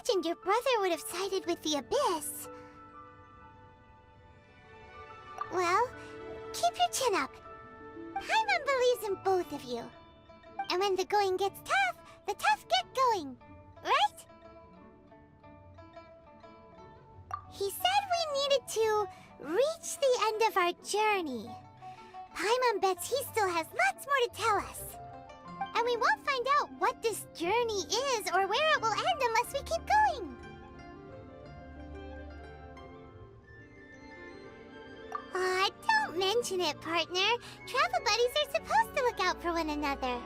imagined your brother would have sided with the Abyss. Well, keep your chin up. Paimon believes in both of you. And when the going gets tough, the tough get going. Right? He said we needed to reach the end of our journey. Paimon bets he still has lots more to tell us. And we won't find out what this journey is or where it will end unless we keep going. Aw, don't mention it, partner. Travel buddies are supposed to look out for one another.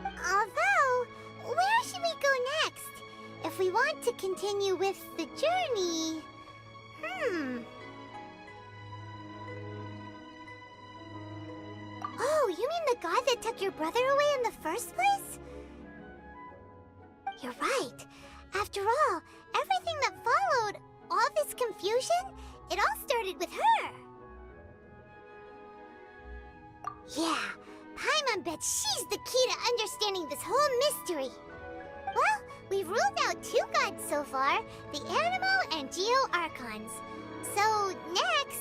Although, where should we go next? If we want to continue with the journey... Oh, you mean the god that took your brother away in the first place? You're right. After all, everything that followed, all this confusion, it all started with her. Yeah, Paimon bets she's the key to understanding this whole mystery. Well, we've ruled out 2 gods so far, the Animo and Geo Archons. So, next...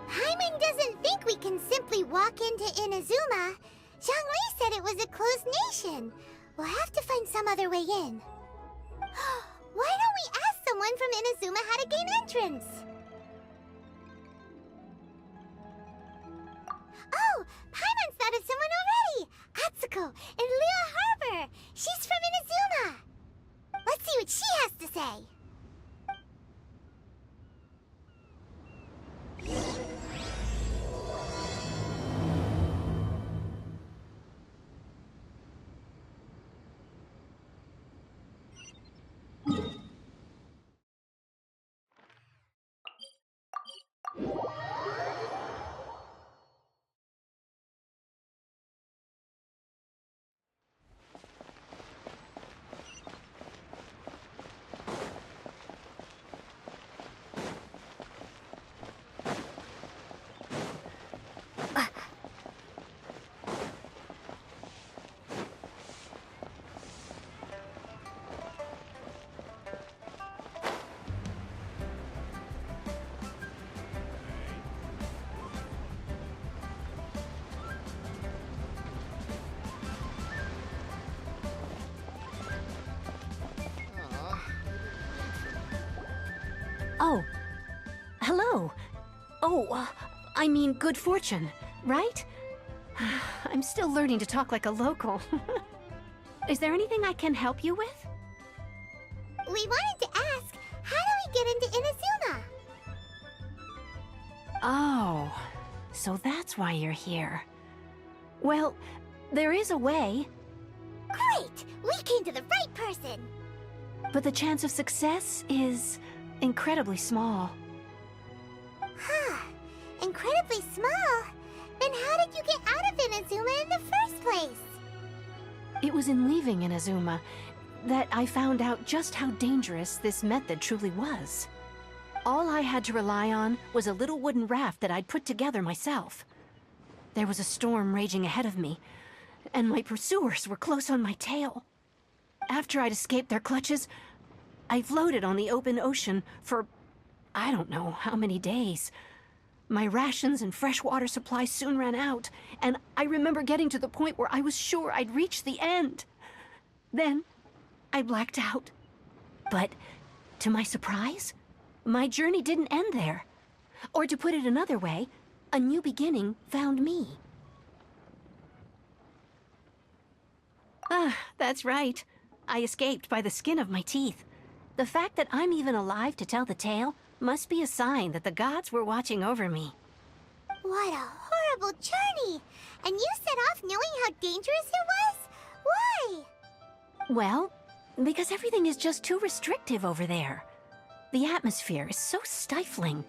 Paimon doesn't think we can simply walk into Inazuma. Zhongli said it was a closed nation. We'll have to find some other way in. Why don't we ask someone from Inazuma how to gain entrance? Oh, Paimon's thought of someone already! Atsuko, in Liyue Harbor! She's from Inazuma! Let's see what she has to say! Oh. Hello. Oh, I mean good fortune, right? I'm still learning to talk like a local. Is there anything I can help you with? We wanted to ask, how do we get into Inazuma? Oh, so that's why you're here. Well, there is a way. Great! We came to the right person! But the chance of success is incredibly small. Huh. Incredibly small? Then how did you get out of Inazuma in the first place? It was in leaving Inazuma that I found out just how dangerous this method truly was. All I had to rely on was a little wooden raft that I'd put together myself. There was a storm raging ahead of me, and my pursuers were close on my tail. After I'd escaped their clutches, I floated on the open ocean for I don't know how many days. My rations and fresh water supply soon ran out, and I remember getting to the point where I was sure I'd reach the end. Then, I blacked out. But, to my surprise, my journey didn't end there. Or to put it another way, a new beginning found me. Ah, that's right. I escaped by the skin of my teeth. The fact that I'm even alive to tell the tale must be a sign that the gods were watching over me. What a horrible journey! And you set off knowing how dangerous it was? Why? Well, because everything is just too restrictive over there. The atmosphere is so stifling.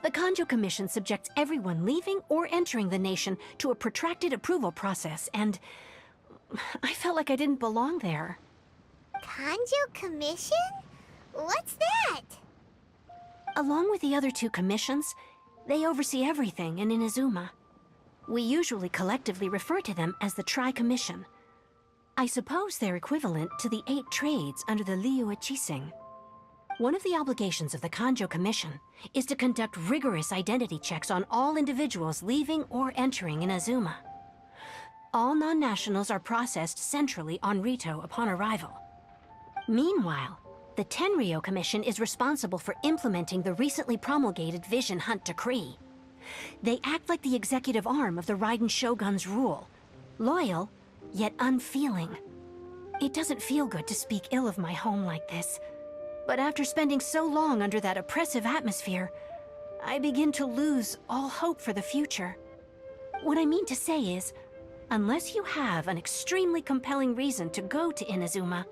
The Kanjo Commission subjects everyone leaving or entering the nation to a protracted approval process, and I felt like I didn't belong there. Kanjo Commission? What's that? Along with the other 2 commissions, they oversee everything in Inazuma. We usually collectively refer to them as the Tri-Commission. I suppose they're equivalent to the 8 trades under the Liu Chising. One of the obligations of the Kanjo Commission is to conduct rigorous identity checks on all individuals leaving or entering Inazuma. All non-nationals are processed centrally on Rito upon arrival. Meanwhile, the Tenryo Commission is responsible for implementing the recently promulgated Vision Hunt Decree. They act like the executive arm of the Raiden Shogun's rule. Loyal, yet unfeeling. It doesn't feel good to speak ill of my home like this. But after spending so long under that oppressive atmosphere, I begin to lose all hope for the future. What I mean to say is, unless you have an extremely compelling reason to go to Inazuma,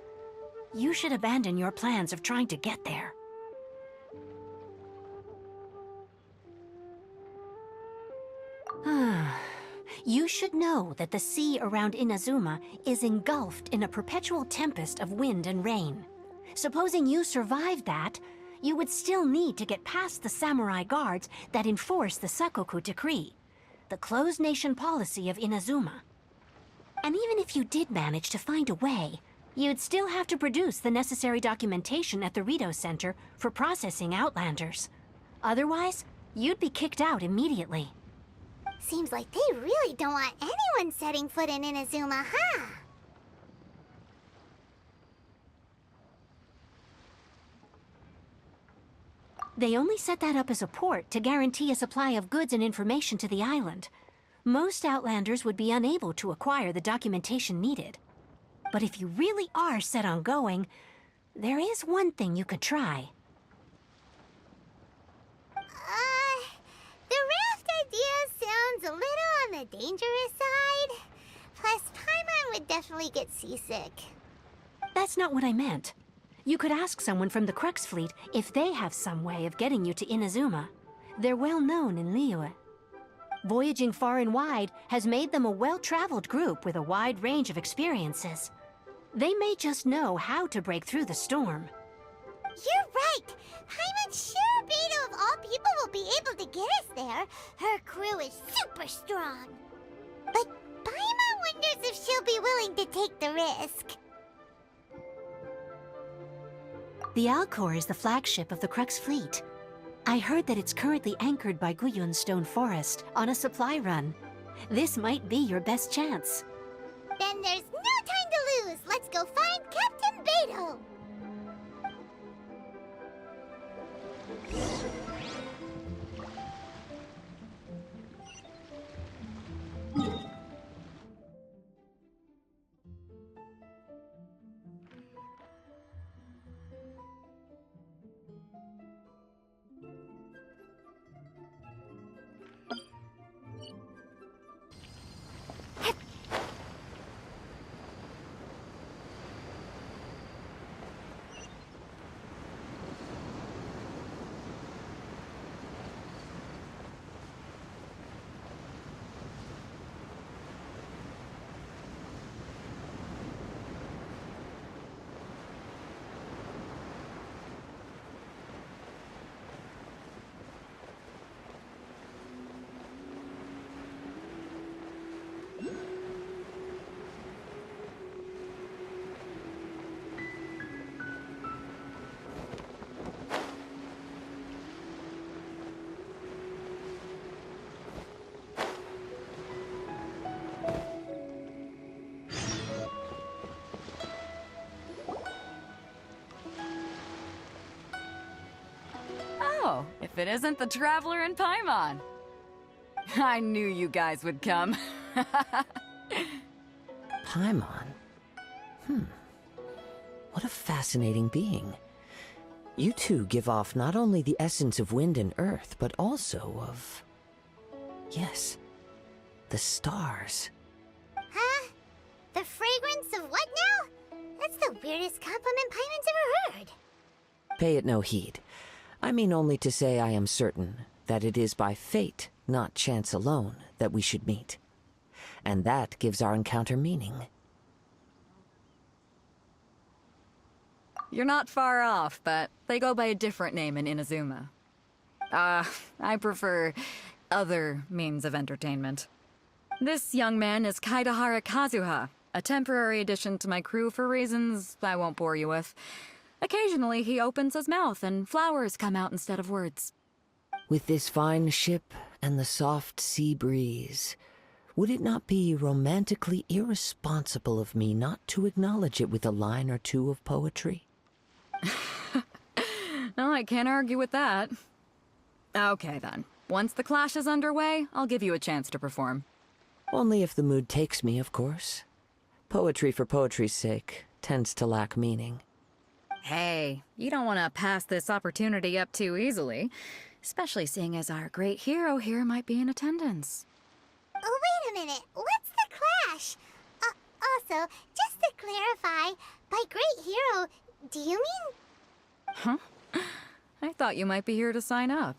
you should abandon your plans of trying to get there. You should know that the sea around Inazuma is engulfed in a perpetual tempest of wind and rain. Supposing you survived that, you would still need to get past the samurai guards that enforce the Sakoku Decree, the closed nation policy of Inazuma. And even if you did manage to find a way, you'd still have to produce the necessary documentation at the Rito Center for processing Outlanders. Otherwise, you'd be kicked out immediately. Seems like they really don't want anyone setting foot in Inazuma, huh? They only set that up as a port to guarantee a supply of goods and information to the island. Most Outlanders would be unable to acquire the documentation needed. But if you really are set on going, there is one thing you could try. The raft idea sounds a little on the dangerous side. Plus, Paimon would definitely get seasick. That's not what I meant. You could ask someone from the Crux Fleet if they have some way of getting you to Inazuma. They're well known in Liyue. Voyaging far and wide has made them a well-traveled group with a wide range of experiences. They may just know how to break through the storm. You're right! Paimon's sure Beto of all people will be able to get us there. Her crew is super strong. But Paimon wonders if she'll be willing to take the risk. The Alcor is the flagship of the Crux Fleet. I heard that it's currently anchored by Guyun Stone Forest on a supply run. This might be your best chance. Then there's no time to lose. Let's go find Captain Beto. Oh, if it isn't the Traveler and Paimon. I knew you guys would come. Paimon? What a fascinating being. You two give off not only the essence of wind and earth, but also of... yes, the stars. Huh? The fragrance of what now? That's the weirdest compliment Paimon's ever heard. Pay it no heed. I mean only to say I am certain that it is by fate, not chance alone, that we should meet. And that gives our encounter meaning. You're not far off, but they go by a different name in Inazuma. I prefer other means of entertainment. This young man is Kaidahara Kazuha, a temporary addition to my crew for reasons I won't bore you with. Occasionally, he opens his mouth and flowers come out instead of words. With this fine ship and the soft sea breeze, would it not be romantically irresponsible of me not to acknowledge it with a line or two of poetry? Oh, I can't argue with that. Okay, then. Once the clash is underway, I'll give you a chance to perform. Only if the mood takes me, of course. Poetry for poetry's sake tends to lack meaning. Hey, you don't want to pass this opportunity up too easily, especially seeing as our great hero here might be in attendance. Oh, wait a minute. What's the clash? Also, just to clarify, by great hero, do you mean... Huh? I thought you might be here to sign up.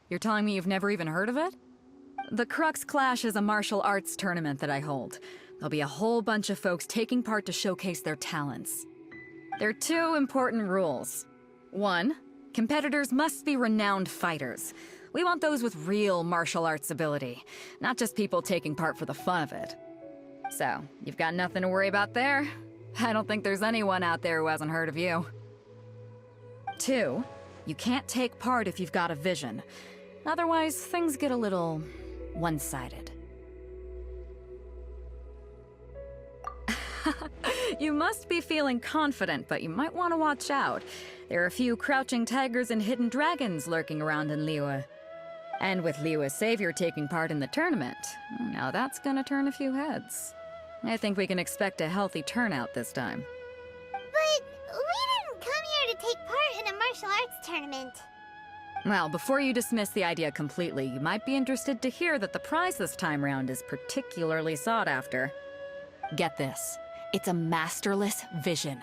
You're telling me you've never even heard of it? The Crux Clash is a martial arts tournament that I hold. There'll be a whole bunch of folks taking part to showcase their talents. There are 2 important rules. 1, competitors must be renowned fighters. We want those with real martial arts ability, not just people taking part for the fun of it. So, you've got nothing to worry about there. I don't think there's anyone out there who hasn't heard of you. 2, you can't take part if you've got a vision. Otherwise, things get a little one-sided. You must be feeling confident, but you might want to watch out. There are a few crouching tigers and hidden dragons lurking around in Liyue. And with Liyue's savior taking part in the tournament, now that's gonna turn a few heads. I think we can expect a healthy turnout this time. But we didn't come here to take part in a martial arts tournament. Well, before you dismiss the idea completely, you might be interested to hear that the prize this time round is particularly sought after. Get this. It's a masterless vision.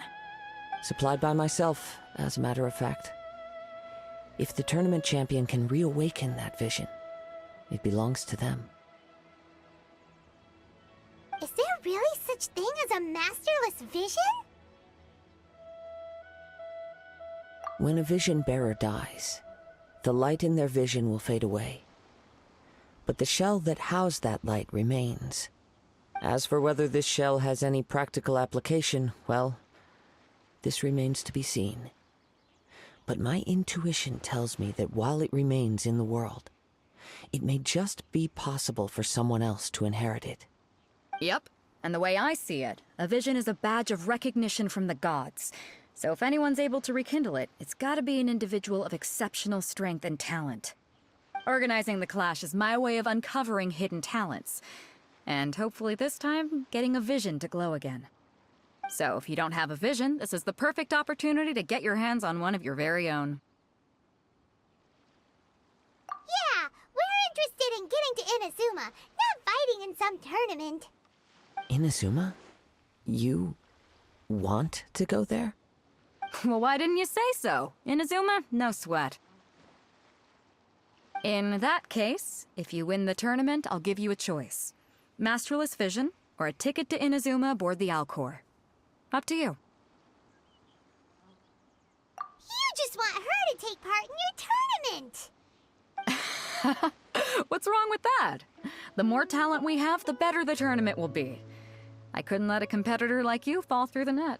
Supplied by myself, as a matter of fact. If the tournament champion can reawaken that vision, it belongs to them. Is there really such thing as a masterless vision? When a vision bearer dies, the light in their vision will fade away. But the shell that housed that light remains. As for whether this shell has any practical application, well, this remains to be seen. But my intuition tells me that while it remains in the world, it may just be possible for someone else to inherit it. Yep. And the way I see it, a vision is a badge of recognition from the gods. So if anyone's able to rekindle it, it's gotta be an individual of exceptional strength and talent. Organizing the clash is my way of uncovering hidden talents. And hopefully this time, getting a vision to glow again. So if you don't have a vision, this is the perfect opportunity to get your hands on one of your very own. Yeah, we're interested in getting to Inazuma, not fighting in some tournament. Inazuma? You want to go there? Well, why didn't you say so? Inazuma? No sweat. In that case, if you win the tournament, I'll give you a choice. Masterless Vision, or a ticket to Inazuma aboard the Alcor. Up to you. You just want her to take part in your tournament! What's wrong with that? The more talent we have, the better the tournament will be. I couldn't let a competitor like you fall through the net.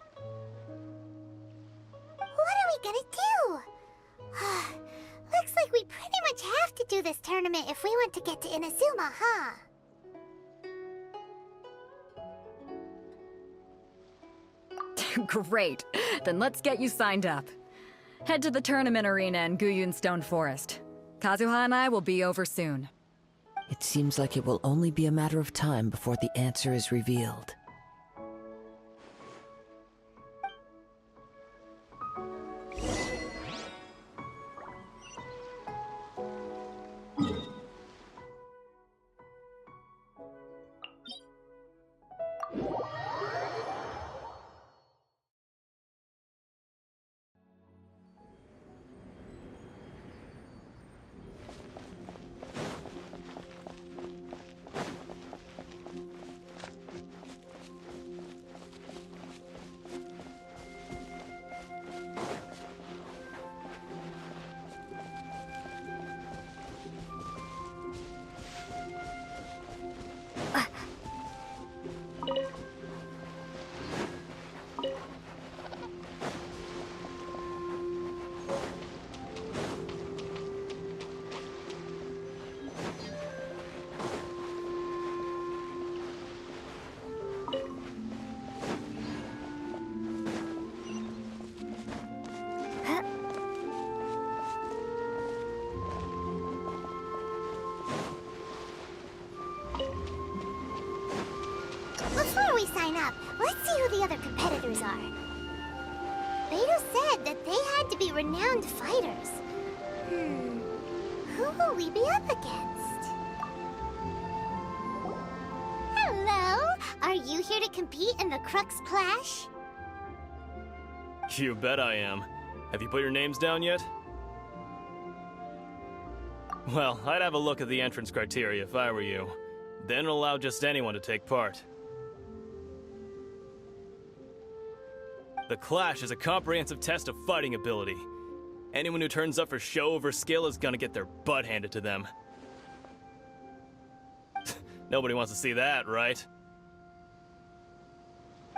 What are we gonna do? Looks like we pretty much have to do this tournament if we want to get to Inazuma, huh? Great. Then let's get you signed up. Head to the tournament arena in Guyun Stone Forest. Kazuha and I will be over soon. It seems like it will only be a matter of time before the answer is revealed. sign up. Let's see who the other competitors are. Beto said that they had to be renowned fighters. Who will we be up against? Hello? Are you here to compete in the Crux Clash? You bet I am. Have you put your names down yet? Well, I'd have a look at the entrance criteria if I were you. Then allow just anyone to take part. The Clash is a comprehensive test of fighting ability. Anyone who turns up for show over skill is gonna get their butt handed to them. Nobody wants to see that, right?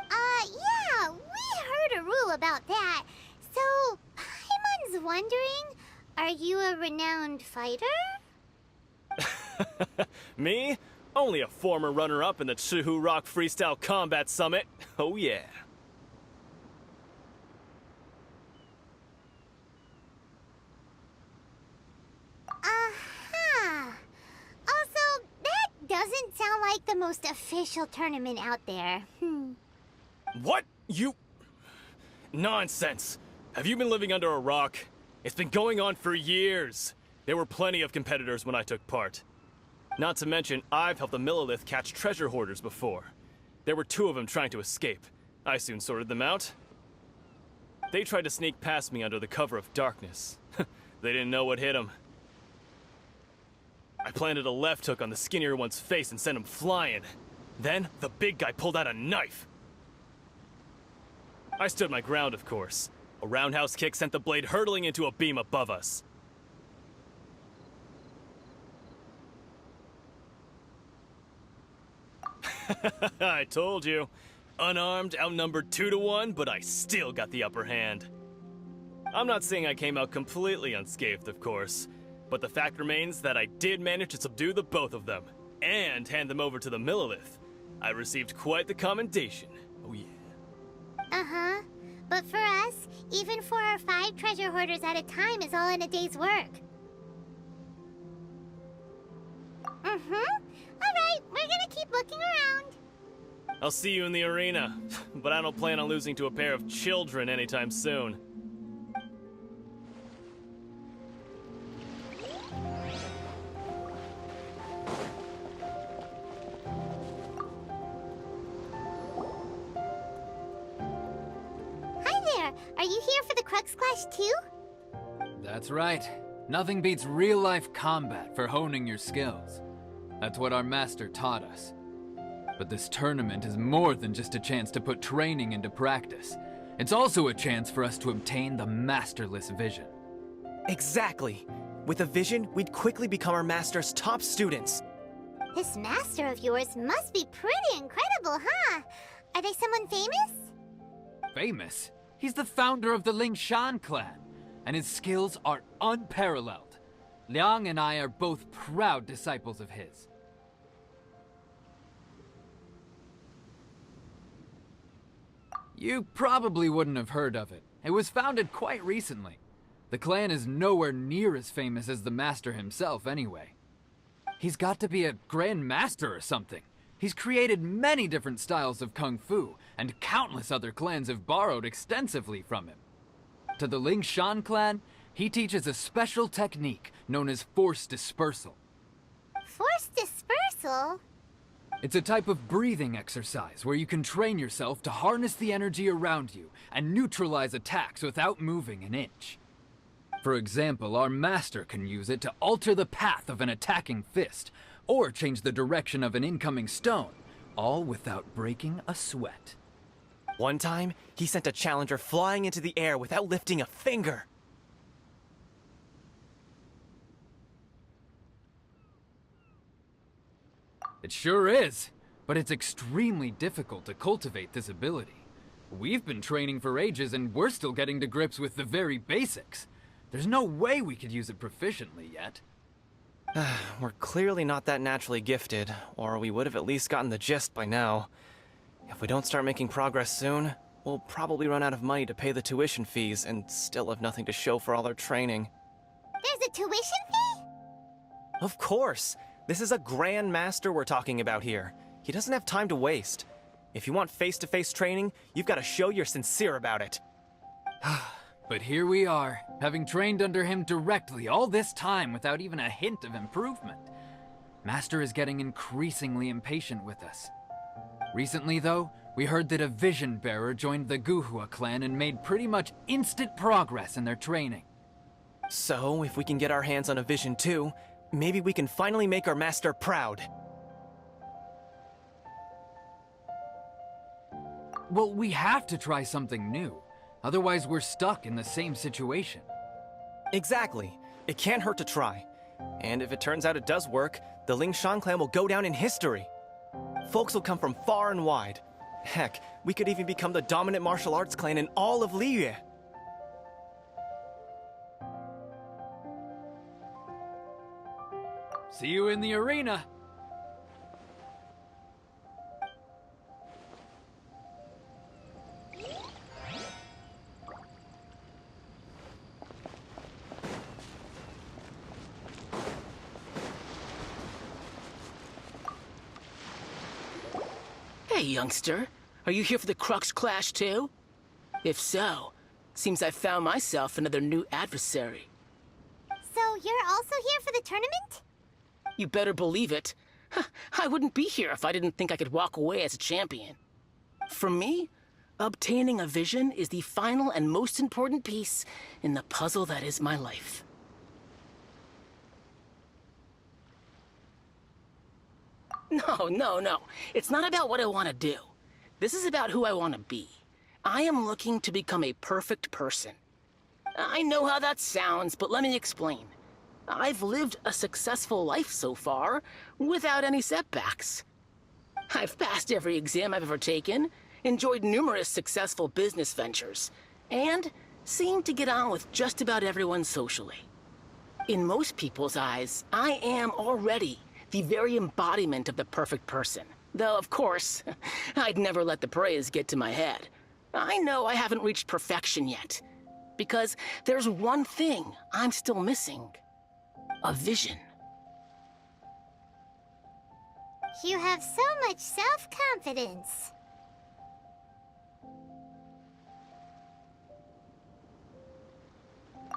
Yeah, we heard a rule about that. So, Paimon's wondering, are you a renowned fighter? Me? Only a former runner-up in the Chihu Rock Freestyle Combat Summit. Oh yeah. Also, that doesn't sound like the most official tournament out there. What? You... Nonsense. Have you been living under a rock? It's been going on for years. There were plenty of competitors when I took part. Not to mention, I've helped the Millilith catch treasure hoarders before. There were 2 of them trying to escape. I soon sorted them out. They tried to sneak past me under the cover of darkness. They didn't know what hit them. I planted a left hook on the skinnier one's face and sent him flying. Then, the big guy pulled out a knife. I stood my ground, of course. A roundhouse kick sent the blade hurtling into a beam above us. I told you. Unarmed, outnumbered 2 to 1, but I still got the upper hand. I'm not saying I came out completely unscathed, of course, but the fact remains that I did manage to subdue the both of them, and hand them over to the Millilith. I received quite the commendation. Oh yeah. Uh-huh. But for us, even 4 or 5 treasure hoarders at a time is all in a day's work. Alright, we're gonna keep looking around. I'll see you in the arena, but I don't plan on losing to a pair of children anytime soon. Hi there, are you here for the Crux Clash too? That's right. Nothing beats real-life combat for honing your skills. That's what our master taught us. But this tournament is more than just a chance to put training into practice. It's also a chance for us to obtain the masterless vision. Exactly. With a vision, we'd quickly become our master's top students. This master of yours must be pretty incredible, huh? Are they someone famous? Famous? He's the founder of the Lingshan clan, and his skills are unparalleled. Liang and I are both proud disciples of his. You probably wouldn't have heard of it. It was founded quite recently. The clan is nowhere near as famous as the master himself, anyway. He's got to be a grand master or something. He's created many different styles of kung fu, and countless other clans have borrowed extensively from him. To the Lingshan clan, he teaches a special technique known as force dispersal. Force dispersal? It's a type of breathing exercise where you can train yourself to harness the energy around you and neutralize attacks without moving an inch. For example, our master can use it to alter the path of an attacking fist, or change the direction of an incoming stone, all without breaking a sweat. One time, he sent a challenger flying into the air without lifting a finger. It sure is, but it's extremely difficult to cultivate this ability. We've been training for ages and we're still getting to grips with the very basics. There's no way we could use it proficiently yet. We're clearly not that naturally gifted, or we would have at least gotten the gist by now. If we don't start making progress soon, we'll probably run out of money to pay the tuition fees and still have nothing to show for all our training. There's a tuition fee? Of course! This is a Grand Master we're talking about here. He doesn't have time to waste. If you want face-to-face training, you've got to show you're sincere about it. But here we are, having trained under him directly all this time without even a hint of improvement. Master is getting increasingly impatient with us. Recently, though, we heard that a Vision Bearer joined the Guhua clan and made pretty much instant progress in their training. So, if we can get our hands on a Vision too, maybe we can finally make our master proud. Well, we have to try something new. Otherwise, we're stuck in the same situation. Exactly. It can't hurt to try. And if it turns out it does work, the Lingshan clan will go down in history. Folks will come from far and wide. Heck, we could even become the dominant martial arts clan in all of Liyue. See you in the arena! Hey, youngster. Are you here for the Crux Clash, too? If so, seems I found myself another new adversary. So you're also here for the tournament? You better believe it. I wouldn't be here if I didn't think I could walk away as a champion. For me, obtaining a vision is the final and most important piece in the puzzle that is my life. No. It's not about what I want to do. This is about who I want to be. I am looking to become a perfect person. I know how that sounds, but let me explain. I've lived a successful life so far, without any setbacks. I've passed every exam I've ever taken, enjoyed numerous successful business ventures, and seemed to get on with just about everyone socially. In most people's eyes, I am already the very embodiment of the perfect person. Though, of course, I'd never let the praise get to my head. I know I haven't reached perfection yet, because there's one thing I'm still missing. A vision. You have so much self-confidence.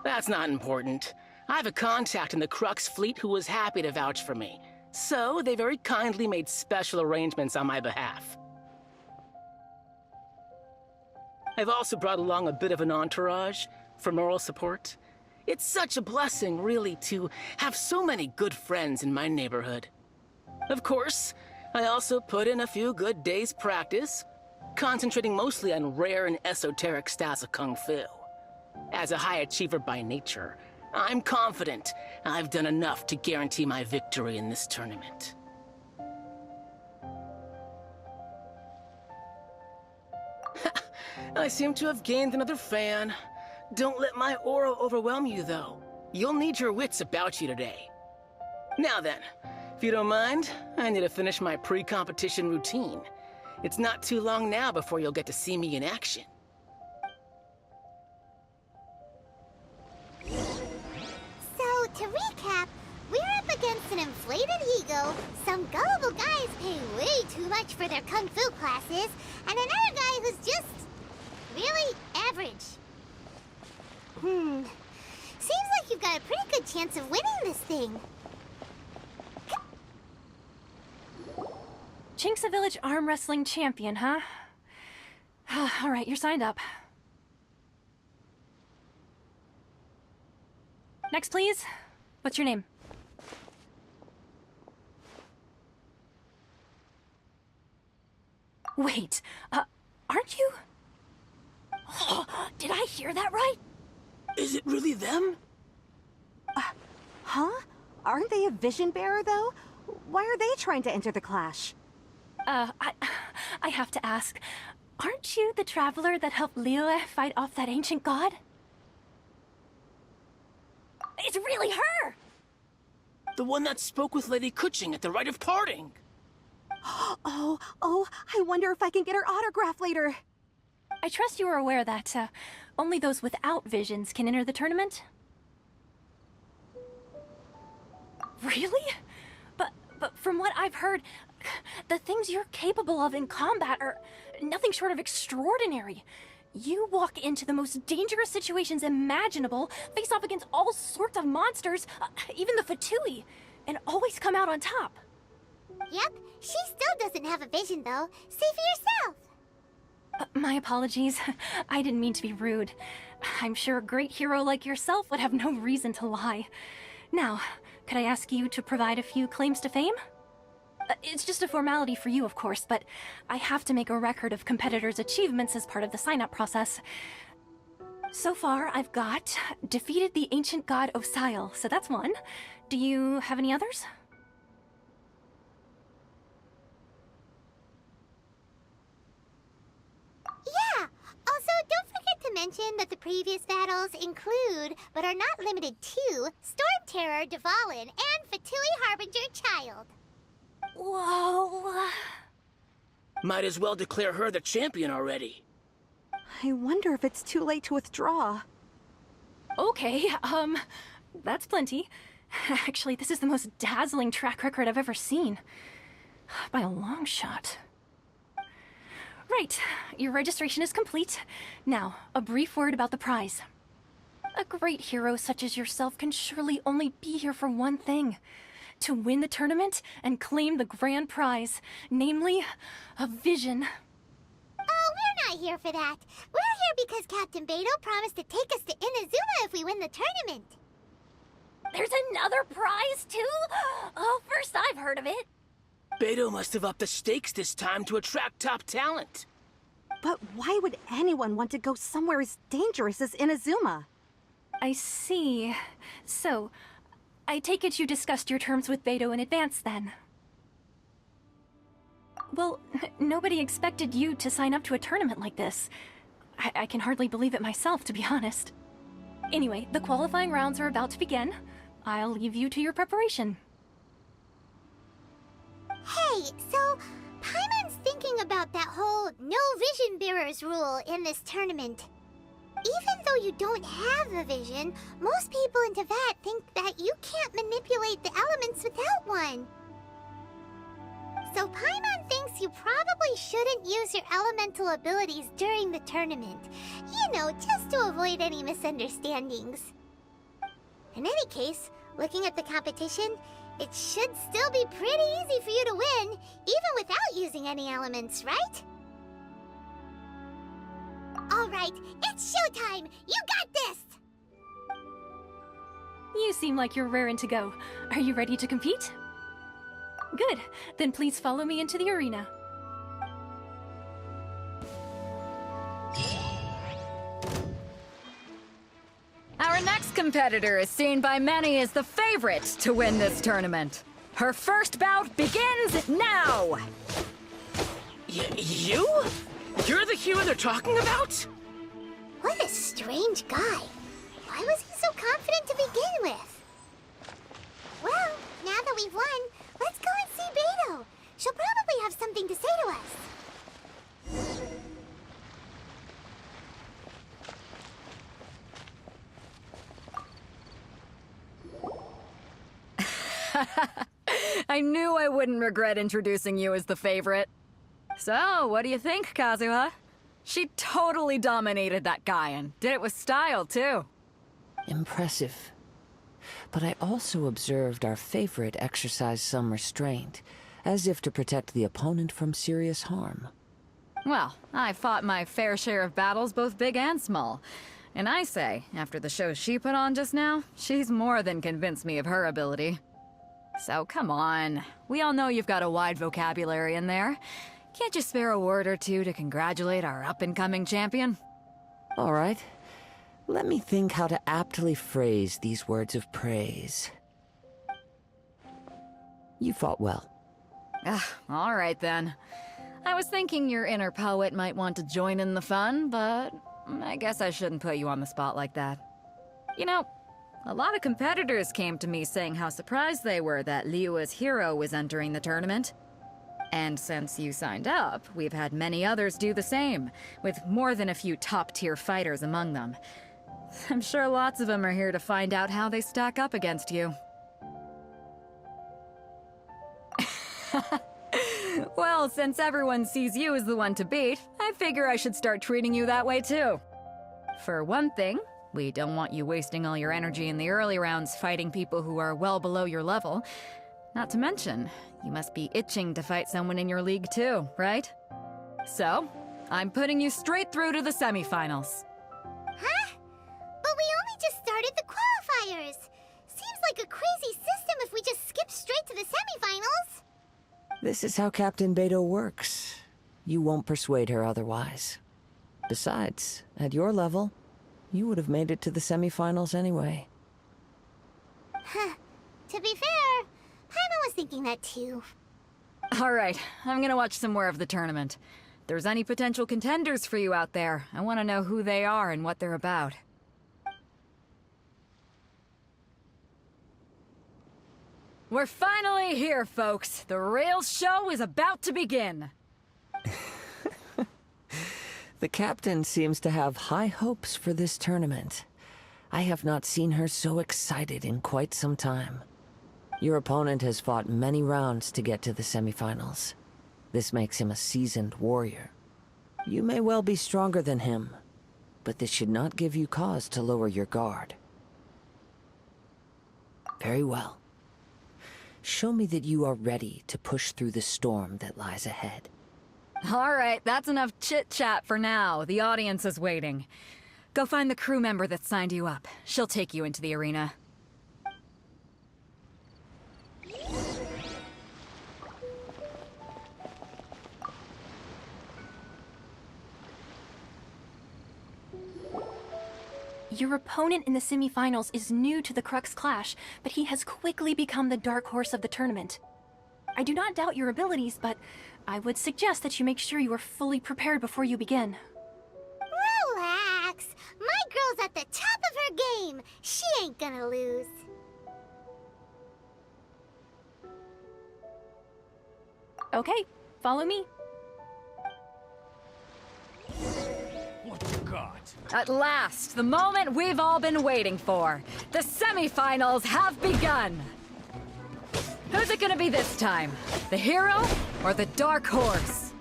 That's not important. I have a contact in the Crux fleet who was happy to vouch for me. So, they very kindly made special arrangements on my behalf. I've also brought along a bit of an entourage for moral support. It's such a blessing, really, to have so many good friends in my neighborhood. Of course, I also put in a few good days' practice, concentrating mostly on rare and esoteric styles of Kung Fu. As a high achiever by nature, I'm confident I've done enough to guarantee my victory in this tournament. I seem to have gained another fan. Don't let my aura overwhelm you, though. You'll need your wits about you today. Now then, if you don't mind, I need to finish my pre-competition routine. It's not too long now before you'll get to see me in action. So, to recap, we're up against an inflated ego, some gullible guys paying way too much for their kung fu classes, and another guy who's just really average. Seems like you've got a pretty good chance of winning this thing. Chinksa Village arm wrestling champion, huh? All right, you're signed up. Next, please. What's your name? Wait, aren't you? Did I hear that right? Is it really them? Huh? Aren't they a vision bearer, though? Why are they trying to enter the clash? I have to ask, aren't you the traveler that helped Liyue fight off that ancient god? It's really her! The one that spoke with Lady Kuching at the rite of parting. Oh, I wonder if I can get her autograph later. I trust you are aware that, only those without visions can enter the tournament? Really? but from what I've heard, the things you're capable of in combat are nothing short of extraordinary. You walk into the most dangerous situations imaginable, face off against all sorts of monsters, even the Fatui, and always come out on top. Yep, she still doesn't have a vision, though. See for yourself. My apologies. I didn't mean to be rude. I'm sure a great hero like yourself would have no reason to lie. Now, could I ask you to provide a few claims to fame? It's just a formality for you, of course, but I have to make a record of competitors' achievements as part of the sign-up process. So far, I've got defeated the ancient god Osile, so that's one. Do you have any others? Yeah! Also, don't forget to mention that the previous battles include, but are not limited to, Storm Terror, Rosalyn, and Fatui Harbinger Child. Whoa. Might as well declare her the champion already. I wonder if it's too late to withdraw. Okay, that's plenty. Actually, this is the most dazzling track record I've ever seen. By a long shot. Right, your registration is complete. Now, a brief word about the prize. A great hero such as yourself can surely only be here for one thing. To win the tournament and claim the grand prize, namely, a vision. Oh, we're not here for that. We're here because Captain Beto promised to take us to Inazuma if we win the tournament. There's another prize, too? Oh, first I've heard of it. Beto must have upped the stakes this time to attract top talent. But why would anyone want to go somewhere as dangerous as Inazuma? I see. So, I take it you discussed your terms with Beto in advance, then? Well, nobody expected you to sign up to a tournament like this. I can hardly believe it myself, to be honest. Anyway, the qualifying rounds are about to begin. I'll leave you to your preparation. Hey, so Paimon's thinking about that whole no vision bearers rule in this tournament. Even though you don't have a vision, most people in Teyvat think that you can't manipulate the elements without one. So Paimon thinks you probably shouldn't use your elemental abilities during the tournament. You know, just to avoid any misunderstandings. In any case, looking at the competition, it should still be pretty easy for you to win, even without using any elements, right? Alright, it's showtime! You got this! You seem like you're raring to go. Are you ready to compete? Good. Then please follow me into the arena. Our next competitor is seen by many as the favorite to win this tournament. Her first bout begins now! You? You're the hero they're talking about? What a strange guy. Why was he so confident to begin with? Well, now that we've won, let's go and see Beto. She'll probably have something to say to us. I knew I wouldn't regret introducing you as the favorite. So, what do you think, Kazuha? She totally dominated that guy and did it with style, too. Impressive. But I also observed our favorite exercise some restraint, as if to protect the opponent from serious harm. Well, I fought my fair share of battles, both big and small. And I say, after the show she put on just now, she's more than convinced me of her ability. So come on, we all know you've got a wide vocabulary in there. Can't you spare a word or two to congratulate our up-and-coming champion? All right. Let me think how to aptly phrase these words of praise. You fought well. All right then. I was thinking your inner poet might want to join in the fun, but I guess I shouldn't put you on the spot like that. You know, a lot of competitors came to me saying how surprised they were that Liyue's hero was entering the tournament. And since you signed up, we've had many others do the same, with more than a few top-tier fighters among them. I'm sure lots of them are here to find out how they stack up against you. Well, since everyone sees you as the one to beat, I figure I should start treating you that way too. For one thing, we don't want you wasting all your energy in the early rounds fighting people who are well below your level. Not to mention, you must be itching to fight someone in your league too, right? So, I'm putting you straight through to the semifinals. Huh? But we only just started the qualifiers. Seems like a crazy system if we just skip straight to the semifinals. This is how Captain Beto works. You won't persuade her otherwise. Besides, at your level, you would have made it to the semifinals anyway. Huh. To be fair, Paimon was thinking that too. Alright, I'm gonna watch some more of the tournament. If there's any potential contenders for you out there, I want to know who they are and what they're about. We're finally here, folks. The real show is about to begin. The captain seems to have high hopes for this tournament. I have not seen her so excited in quite some time. Your opponent has fought many rounds to get to the semifinals. This makes him a seasoned warrior. You may well be stronger than him, but this should not give you cause to lower your guard. Very well. Show me that you are ready to push through the storm that lies ahead. Alright, that's enough chit-chat for now. The audience is waiting. Go find the crew member that signed you up. She'll take you into the arena. Your opponent in the semifinals is new to the Crux Clash, but he has quickly become the dark horse of the tournament. I do not doubt your abilities, but I would suggest that you make sure you are fully prepared before you begin. Relax. My girl's at the top of her game. She ain't gonna lose. Okay, follow me. What you got? At last, the moment we've all been waiting for. The semifinals have begun. Who's it gonna be this time? The hero or the dark horse?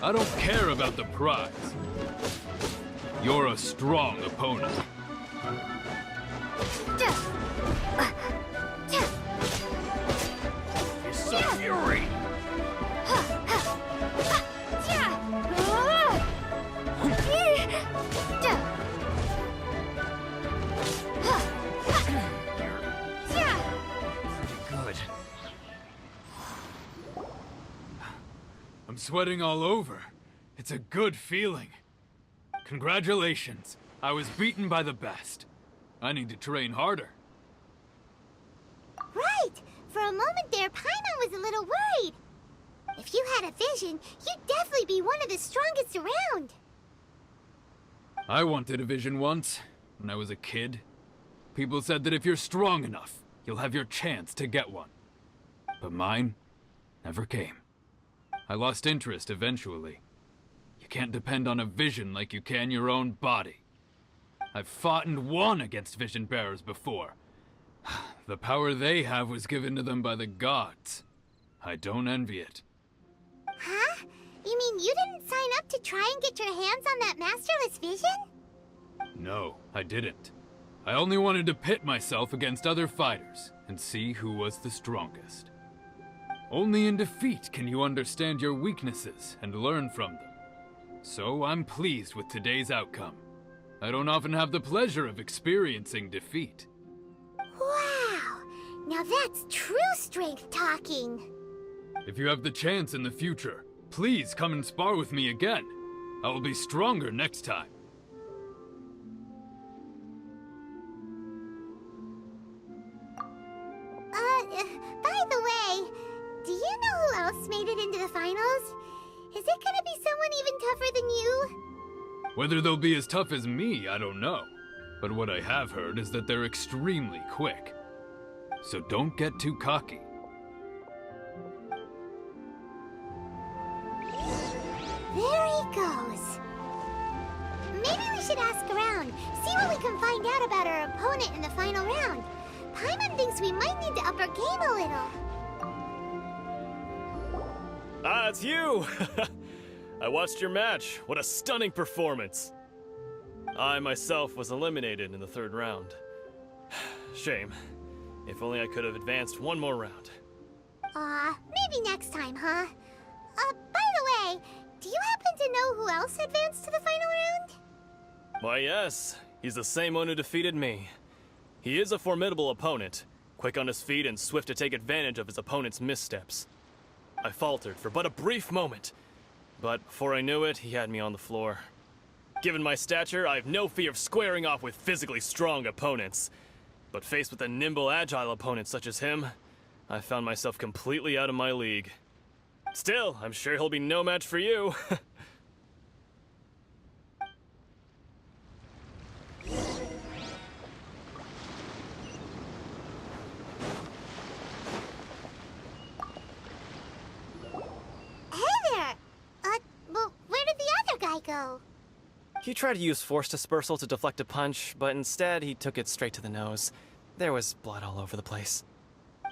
I don't care about the prize. You're a strong opponent. It's so fury! Good. I'm sweating all over. It's a good feeling. Congratulations. I was beaten by the best. I need to train harder. Right. For a moment there, Paimon was a little worried. If you had a vision, you'd definitely be one of the strongest around. I wanted a vision once, when I was a kid. People said that if you're strong enough, you'll have your chance to get one. But mine never came. I lost interest eventually. You can't depend on a vision like you can your own body. I've fought and won against vision bearers before. The power they have was given to them by the gods. I don't envy it. Huh? You mean you didn't sign up to try and get your hands on that masterless vision? No, I didn't. I only wanted to pit myself against other fighters and see who was the strongest. Only in defeat can you understand your weaknesses and learn from them. So I'm pleased with today's outcome. I don't often have the pleasure of experiencing defeat. Wow! Now that's true strength talking. If you have the chance in the future, please come and spar with me again. I will be stronger next time. By the way, do you know who else made it into the finals? Is it gonna be someone even tougher than you? Whether they'll be as tough as me, I don't know. But what I have heard is that they're extremely quick. So don't get too cocky. There he goes. Maybe we should ask around, see what we can find out about our opponent in the final round. Paimon thinks we might need to up our game a little. Ah, it's you! I watched your match. What a stunning performance. I myself was eliminated in the third round. Shame. If only I could have advanced one more round. Maybe next time, huh? By the way, do you happen to know who else advanced to the final round? Why, yes. He's the same one who defeated me. He is a formidable opponent, quick on his feet and swift to take advantage of his opponent's missteps. I faltered for but a brief moment, but before I knew it, he had me on the floor. Given my stature, I have no fear of squaring off with physically strong opponents. But faced with a nimble, agile opponent such as him, I found myself completely out of my league. Still, I'm sure he'll be no match for you. Well, where did the other guy go? He tried to use force dispersal to deflect a punch, but instead he took it straight to the nose. There was blood all over the place.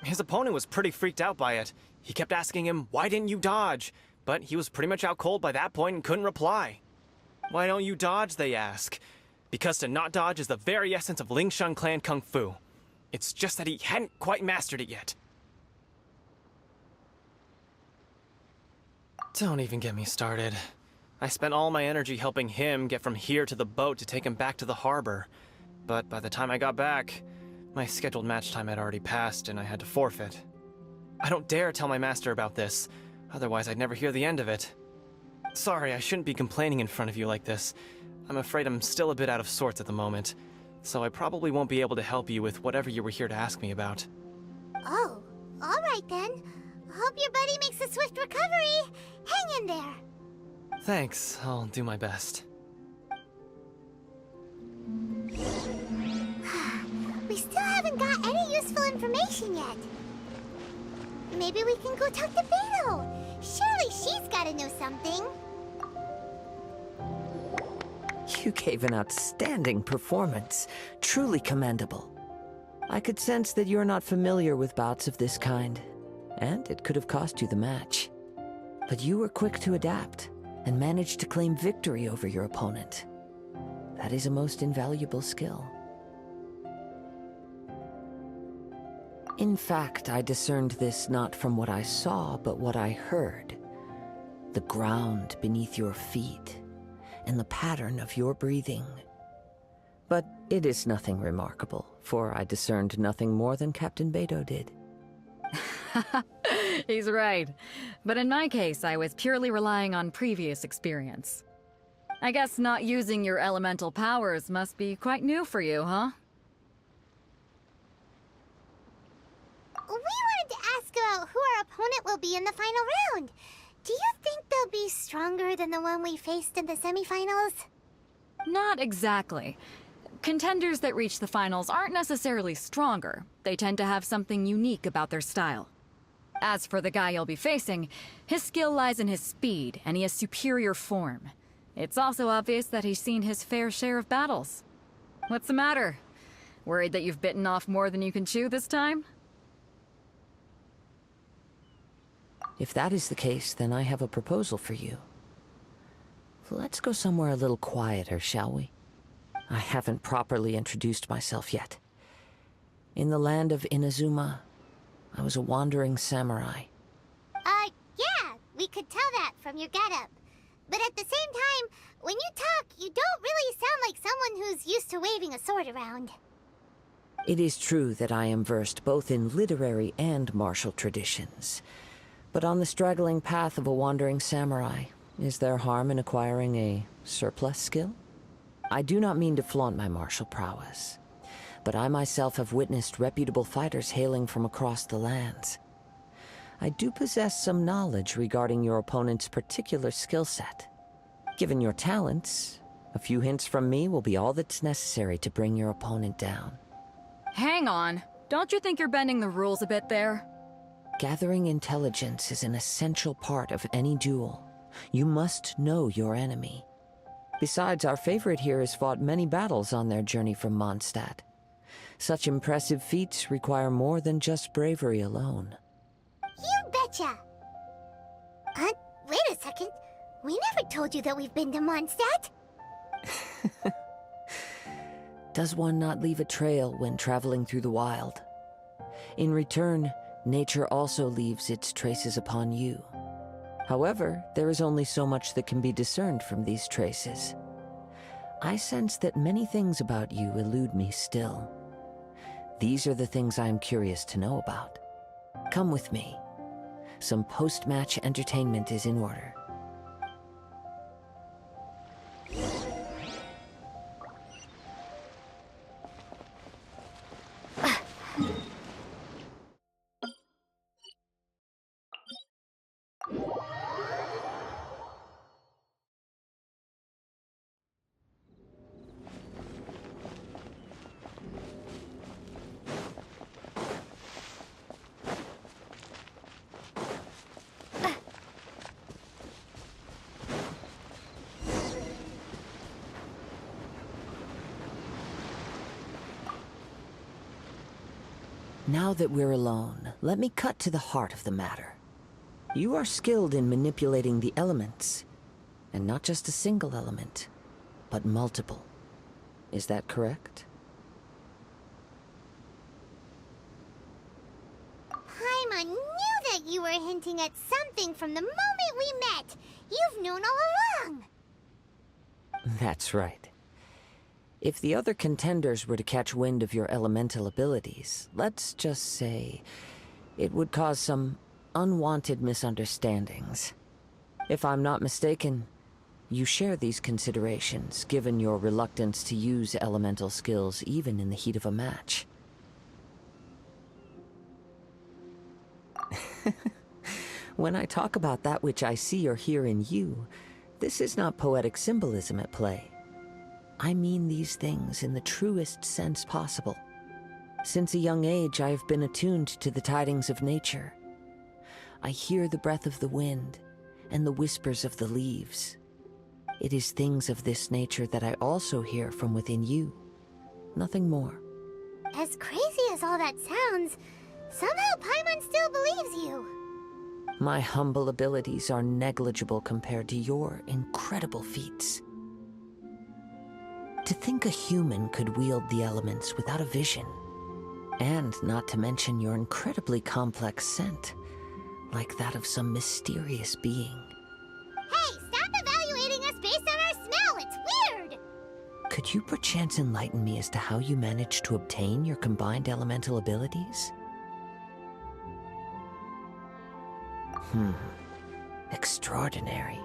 His opponent was pretty freaked out by it. He kept asking him, "Why didn't you dodge?" But he was pretty much out cold by that point and couldn't reply. "Why don't you dodge?" they ask. Because to not dodge is the very essence of Lingshan clan kung fu. It's just that he hadn't quite mastered it yet. Don't even get me started. I spent all my energy helping him get from here to the boat to take him back to the harbor. But by the time I got back, my scheduled match time had already passed and I had to forfeit. I don't dare tell my master about this, otherwise I'd never hear the end of it. Sorry, I shouldn't be complaining in front of you like this. I'm afraid I'm still a bit out of sorts at the moment, so I probably won't be able to help you with whatever you were here to ask me about. Oh, alright then. Hope your buddy makes a swift recovery. Hang in there. Thanks, I'll do my best. We still haven't got any useful information yet. Maybe we can go talk to Beto. Surely she's gotta know something. You gave an outstanding performance. Truly commendable. I could sense that you're not familiar with bouts of this kind, and it could have cost you the match. But you were quick to adapt, and managed to claim victory over your opponent. That is a most invaluable skill. In fact, I discerned this not from what I saw, but what I heard. The ground beneath your feet, and the pattern of your breathing. But it is nothing remarkable, for I discerned nothing more than Captain Beto did. He's right. But in my case, I was purely relying on previous experience. I guess not using your elemental powers must be quite new for you, huh? We wanted to ask about who our opponent will be in the final round. Do you think they'll be stronger than the one we faced in the semifinals? Not exactly. Contenders that reach the finals aren't necessarily stronger. They tend to have something unique about their style. As for the guy you'll be facing, his skill lies in his speed, and he has superior form. It's also obvious that he's seen his fair share of battles. What's the matter? Worried that you've bitten off more than you can chew this time? If that is the case, then I have a proposal for you. Let's go somewhere a little quieter, shall we? I haven't properly introduced myself yet. In the land of Inazuma, I was a wandering samurai. Yeah, we could tell that from your getup. But at the same time, when you talk, you don't really sound like someone who's used to waving a sword around. It is true that I am versed both in literary and martial traditions. But on the straggling path of a wandering samurai, is there harm in acquiring a surplus skill? I do not mean to flaunt my martial prowess, but I myself have witnessed reputable fighters hailing from across the lands. I do possess some knowledge regarding your opponent's particular skill set. Given your talents, a few hints from me will be all that's necessary to bring your opponent down. Hang on. Don't you think you're bending the rules a bit there? Gathering intelligence is an essential part of any duel. You must know your enemy. Besides, our favorite here has fought many battles on their journey from Mondstadt. Such impressive feats require more than just bravery alone. You betcha! Wait a second. We never told you that we've been to Mondstadt. Does one not leave a trail when traveling through the wild? In return, nature also leaves its traces upon you. However, there is only so much that can be discerned from these traces. I sense that many things about you elude me still. These are the things I am curious to know about. Come with me. Some post-match entertainment is in order. Now that we're alone, let me cut to the heart of the matter. You are skilled in manipulating the elements, and not just a single element, but multiple. Is that correct? Paimon knew that you were hinting at something from the moment we met. You've known all along. That's right. If the other contenders were to catch wind of your elemental abilities, let's just say it would cause some unwanted misunderstandings. If I'm not mistaken, you share these considerations, given your reluctance to use elemental skills even in the heat of a match. When I talk about that which I see or hear in you, this is not poetic symbolism at play. I mean these things in the truest sense possible. Since a young age, I have been attuned to the tidings of nature. I hear the breath of the wind and the whispers of the leaves. It is things of this nature that I also hear from within you. Nothing more. As crazy as all that sounds, somehow Paimon still believes you. My humble abilities are negligible compared to your incredible feats. To think a human could wield the elements without a vision, and not to mention your incredibly complex scent, like that of some mysterious being. Hey, stop evaluating us based on our smell! It's weird! Could you perchance enlighten me as to how you managed to obtain your combined elemental abilities? Extraordinary.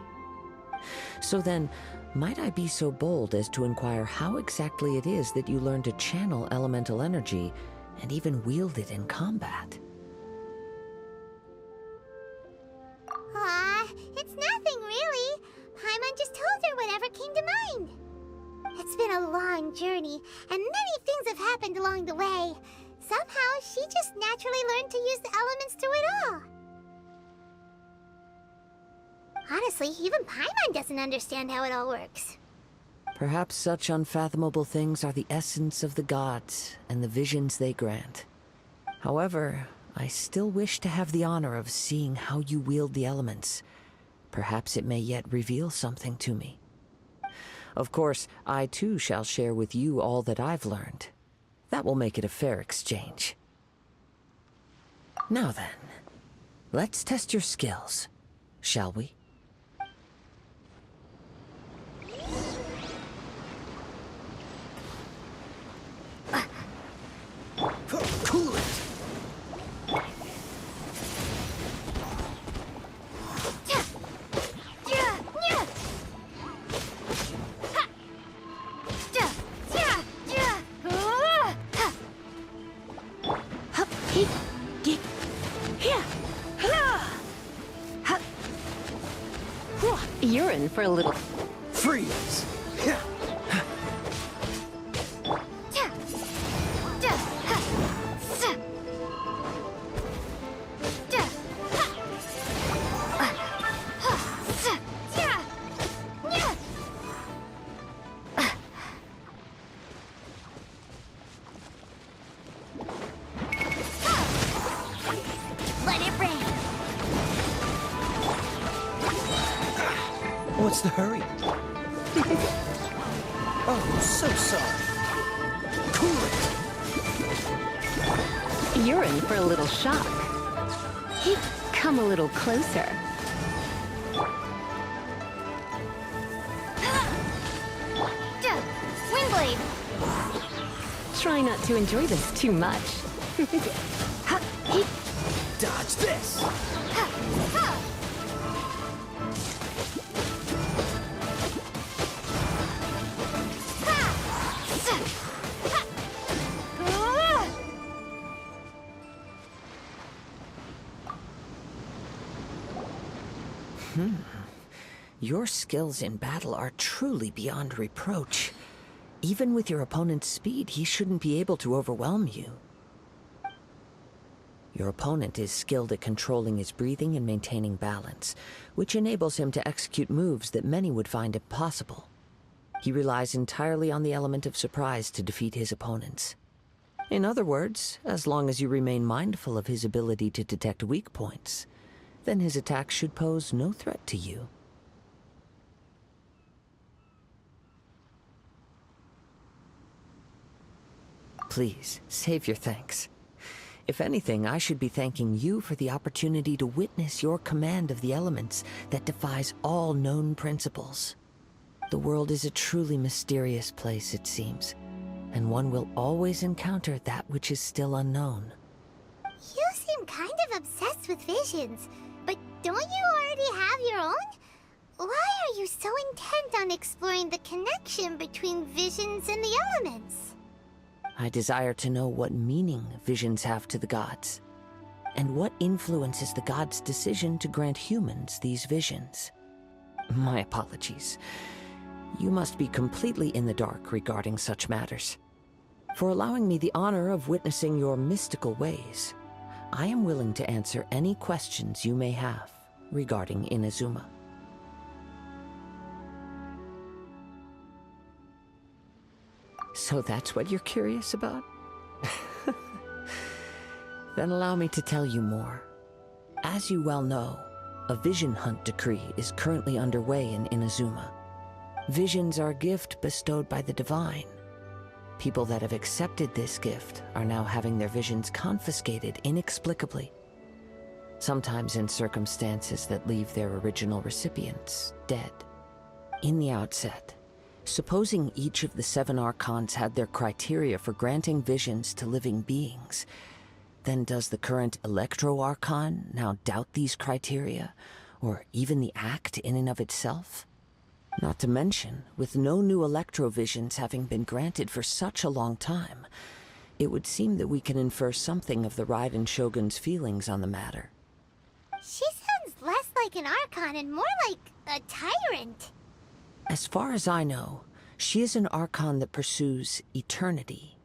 So then, might I be so bold as to inquire how exactly it is that you learn to channel elemental energy and even wield it in combat? It's nothing really. Paimon just told her whatever came to mind. It's been a long journey, and many things have happened along the way. Somehow, she just naturally learned to use the elements through it all. Honestly, even Paimon doesn't understand how it all works. Perhaps such unfathomable things are the essence of the gods and the visions they grant. However, I still wish to have the honor of seeing how you wield the elements. Perhaps it may yet reveal something to me. Of course, I too shall share with you all that I've learned. That will make it a fair exchange. Now then, let's test your skills, shall we? Cool it! You're in for a little... Freeze! Let it rain! What's the hurry? Oh, so sorry. Cool it! You're in for a little shock. Come a little closer. Windblade! Try not to enjoy this too much. Dodge this! Your skills in battle are truly beyond reproach. Even with your opponent's speed, he shouldn't be able to overwhelm you. Your opponent is skilled at controlling his breathing and maintaining balance, which enables him to execute moves that many would find impossible. He relies entirely on the element of surprise to defeat his opponents. In other words, as long as you remain mindful of his ability to detect weak points, then his attacks should pose no threat to you. Please, save your thanks. If anything, I should be thanking you for the opportunity to witness your command of the elements that defies all known principles. The world is a truly mysterious place, it seems, and one will always encounter that which is still unknown. You seem kind of obsessed with visions, but don't you already have your own? Why are you so intent on exploring the connection between visions and the elements? I desire to know what meaning visions have to the gods, and what influences the gods' decision to grant humans these visions. My apologies. You must be completely in the dark regarding such matters. For allowing me the honor of witnessing your mystical ways, I am willing to answer any questions you may have regarding Inazuma. So that's what you're curious about? Then allow me to tell you more. As you well know, a vision hunt decree is currently underway in Inazuma. Visions are a gift bestowed by the divine. People that have accepted this gift are now having their visions confiscated inexplicably, sometimes in circumstances that leave their original recipients dead. In the outset, supposing each of the 7 Archons had their criteria for granting visions to living beings, then does the current Electro-Archon now doubt these criteria, or even the act in and of itself? Not to mention, with no new Electro-visions having been granted for such a long time, it would seem that we can infer something of the Raiden Shogun's feelings on the matter. She sounds less like an Archon and more like a tyrant. As far as I know, she is an Archon that pursues eternity.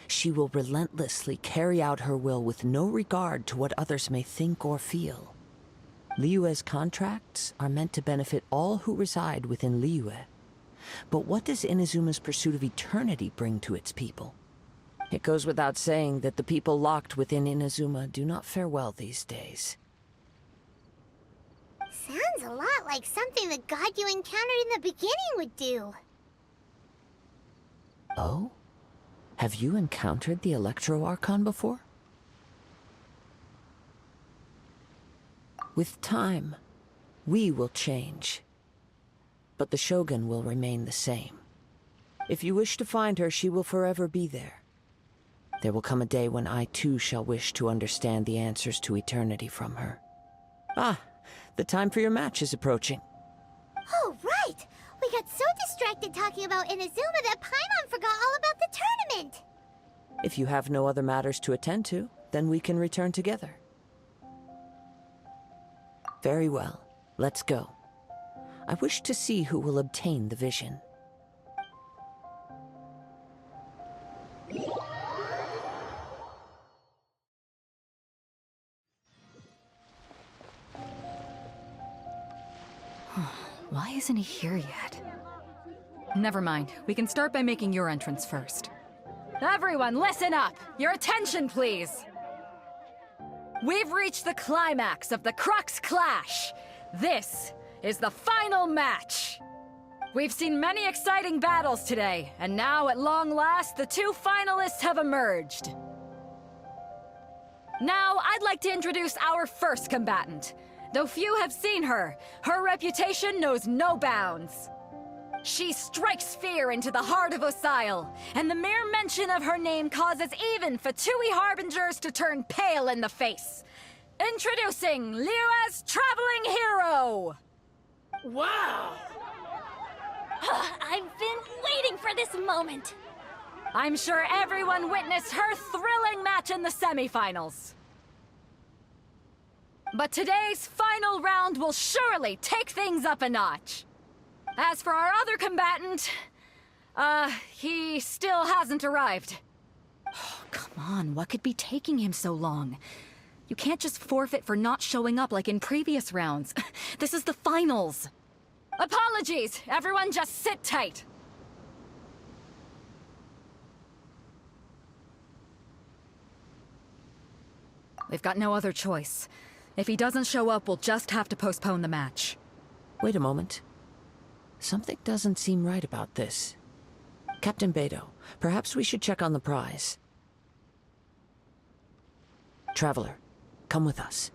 She will relentlessly carry out her will with no regard to what others may think or feel. Liyue's contracts are meant to benefit all who reside within Liyue. But what does Inazuma's pursuit of eternity bring to its people? It goes without saying that the people locked within Inazuma do not fare well these days. Sounds a lot like something the god you encountered in the beginning would do. Oh? Have you encountered the Electro-Archon before? With time, we will change. But the Shogun will remain the same. If you wish to find her, she will forever be there. There will come a day when I too shall wish to understand the answers to eternity from her. Ah, the time for your match is approaching. Oh, right! We got so distracted talking about Inazuma that Paimon forgot all about the tournament! If you have no other matters to attend to, then we can return together. Very well. Let's go. I wish to see who will obtain the vision. Why isn't he here yet? Never mind. We can start by making your entrance first. Everyone, listen up! Your attention, please! We've reached the climax of the Crux Clash! This is the final match! We've seen many exciting battles today, and now at long last, the two finalists have emerged. Now, I'd like to introduce our first combatant. Though few have seen her, her reputation knows no bounds. She strikes fear into the heart of Osile, and the mere mention of her name causes even Fatui Harbingers to turn pale in the face. Introducing Liyue's traveling hero! Wow! I've been waiting for this moment! I'm sure everyone witnessed her thrilling match in the semifinals. But today's final round will surely take things up a notch. As for our other combatant, he still hasn't arrived. Oh, come on, what could be taking him so long? You can't just forfeit for not showing up like in previous rounds. This is the finals. Apologies, everyone just sit tight. We've got no other choice. If he doesn't show up, we'll just have to postpone the match. Wait a moment. Something doesn't seem right about this. Captain Beidou, perhaps we should check on the prize. Traveler, come with us.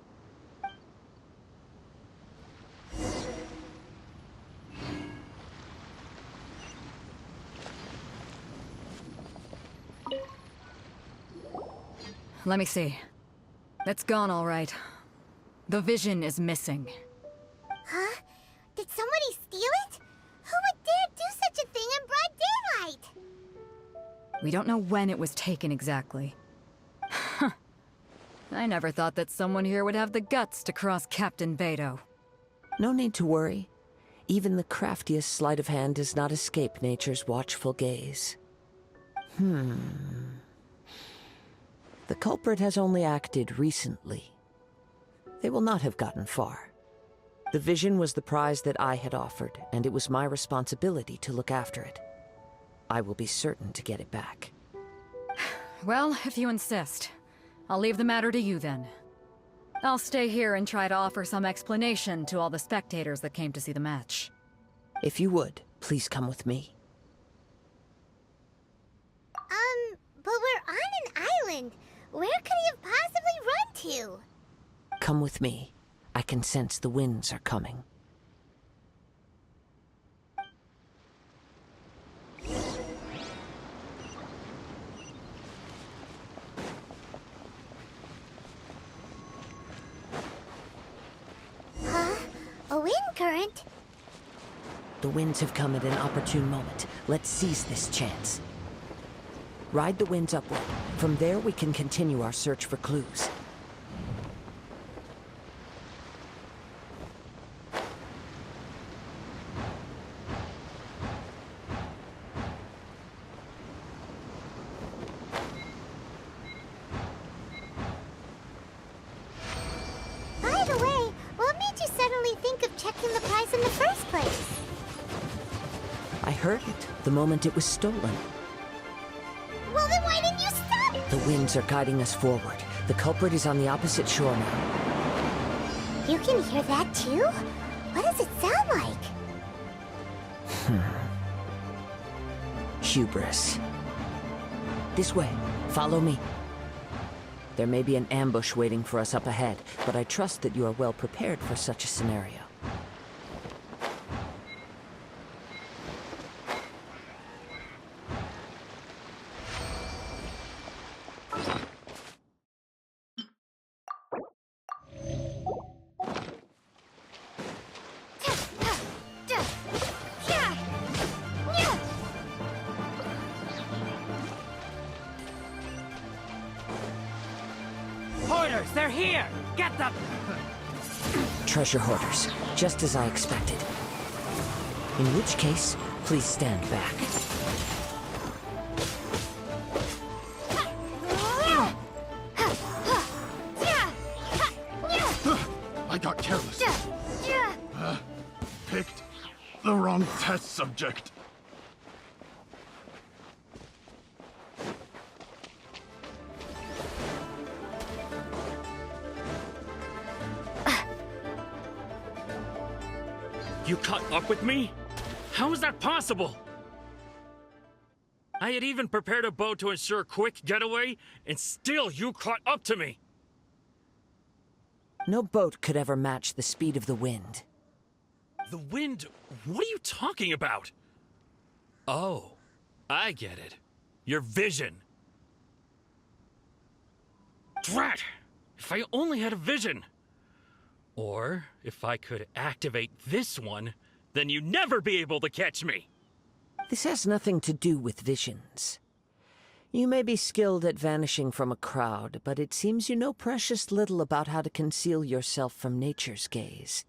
Let me see. It's gone all right. The vision is missing. Huh? Did somebody steal it? Who would dare do such a thing in broad daylight? We don't know when it was taken exactly. I never thought that someone here would have the guts to cross Captain Beidou. No need to worry. Even the craftiest sleight of hand does not escape nature's watchful gaze. The culprit has only acted recently. They will not have gotten far. The vision was the prize that I had offered, and it was my responsibility to look after it. I will be certain to get it back. Well, if you insist. I'll leave the matter to you then. I'll stay here and try to offer some explanation to all the spectators that came to see the match. If you would, please come with me. But we're on an island. Where could he have possibly run to? Come with me. I can sense the winds are coming. Huh? A wind current? The winds have come at an opportune moment. Let's seize this chance. Ride the winds upward. From there, we can continue our search for clues. By the way, what made you suddenly think of checking the prize in the first place? I heard it the moment it was stolen. Well, then why didn't you stop? The winds are guiding us forward. The culprit is on the opposite shore now. You can hear that too? What does it sound like? Hubris. This way. Follow me. There may be an ambush waiting for us up ahead, but I trust that you are well prepared for such a scenario. Hoarders, they're here! Get them! Treasure hoarders, just as I expected. In which case, please stand back. I got careless. Picked the wrong test subject. You caught up with me? How is that possible? I had even prepared a boat to ensure a quick getaway, and still you caught up to me! No boat could ever match the speed of the wind. The wind? What are you talking about? Oh, I get it. Your vision. Drat! If I only had a vision! Or, if I could activate this one, then you'd never be able to catch me! This has nothing to do with visions. You may be skilled at vanishing from a crowd, but it seems you know precious little about how to conceal yourself from nature's gaze.